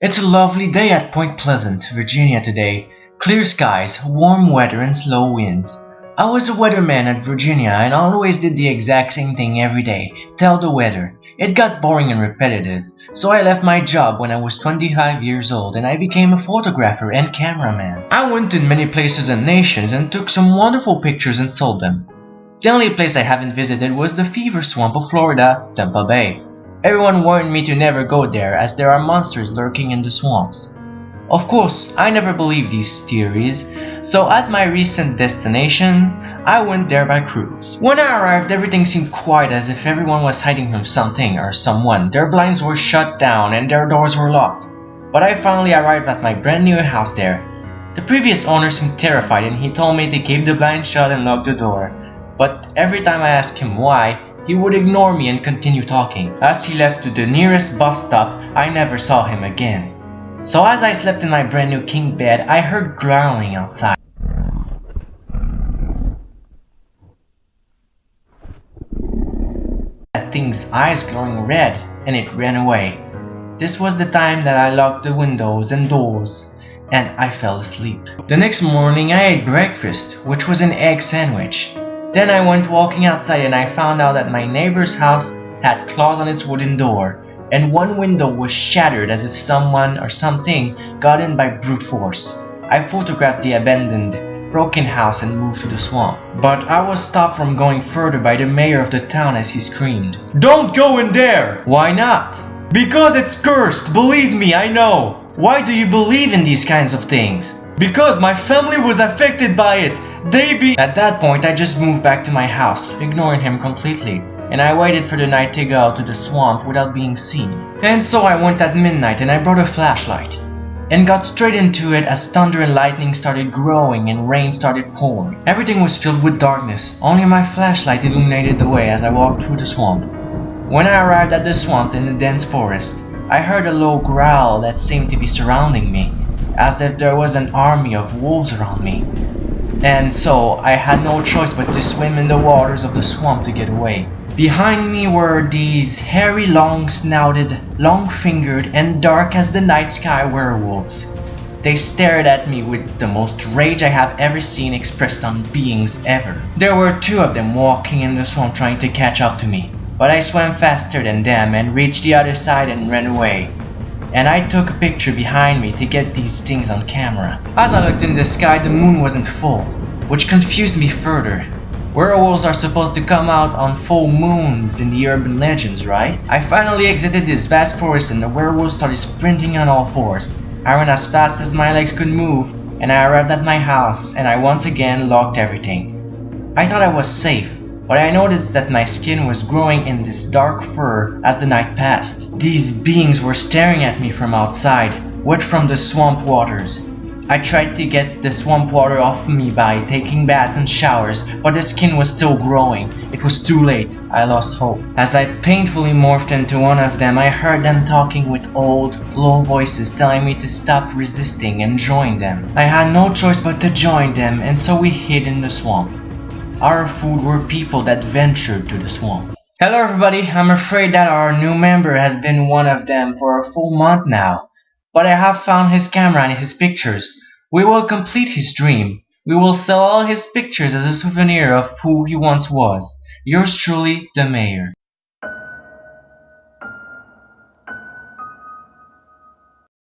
It's a lovely day at Point Pleasant, Virginia today. Clear skies, warm weather, and slow winds. I was a weatherman at Virginia and always did the exact same thing every day, tell the weather. It got boring and repetitive, so I left my job when I was 25 years old and I became a photographer and cameraman. I went to many places and nations and took some wonderful pictures and sold them. The only place I haven't visited was the Fever Swamp of Florida, Tampa Bay. Everyone warned me to never go there as there are monsters lurking in the swamps. Of course, I never believed these theories, so at my recent destination, I went there by cruise. When I arrived, everything seemed quiet as if everyone was hiding from something or someone. Their blinds were shut down and their doors were locked. But I finally arrived at my brand new house there. The previous owner seemed terrified and he told me to keep the blinds shut and lock the door. But every time I asked him why, he would ignore me and continue talking. As he left to the nearest bus stop, I never saw him again. So as I slept in my brand new king bed, I heard growling outside. That thing's eyes glowing red, and it ran away. This was the time that I locked the windows and doors, and I fell asleep. The next morning I ate breakfast, which was an egg sandwich. Then I went walking outside and I found out that my neighbor's house had claws on its wooden door, and one window was shattered as if someone or something got in by brute force. I photographed the abandoned, broken house and moved to the swamp. But I was stopped from going further by the mayor of the town as he screamed, "Don't go in there!" "Why not?" "Because it's cursed, believe me, I know." "Why do you believe in these kinds of things?" "Because my family was affected by it. At that point, I just moved back to my house, ignoring him completely, and I waited for the night to go to the swamp without being seen. And so I went at midnight and I brought a flashlight, and got straight into it as thunder and lightning started growing and rain started pouring. Everything was filled with darkness, only my flashlight illuminated the way as I walked through the swamp. When I arrived at the swamp in the dense forest, I heard a low growl that seemed to be surrounding me, as if there was an army of wolves around me. And so I had no choice but to swim in the waters of the swamp to get away. Behind me were these hairy, long-snouted, long-fingered, and dark as the night sky werewolves. They stared at me with the most rage I have ever seen expressed on beings ever. There were two of them walking in the swamp trying to catch up to me, but I swam faster than them and reached the other side and ran away. And I took a picture behind me to get these things on camera. As I looked in the sky, the moon wasn't full, which confused me further. Werewolves are supposed to come out on full moons in the urban legends, right? I finally exited this vast forest and the werewolves started sprinting on all fours. I ran as fast as my legs could move, and I arrived at my house and I once again locked everything. I thought I was safe, but I noticed that my skin was growing in this dark fur as the night passed. These beings were staring at me from outside, wet from the swamp waters. I tried to get the swamp water off me by taking baths and showers, but the skin was still growing. It was too late. I lost hope. As I painfully morphed into one of them, I heard them talking with old, low voices telling me to stop resisting and join them. I had no choice but to join them, and so we hid in the swamp. Our food were people that ventured to the swamp. Hello everybody, I'm afraid that our new member has been one of them for a full month now. But I have found his camera and his pictures. We will complete his dream. We will sell all his pictures as a souvenir of who he once was. Yours truly, the mayor.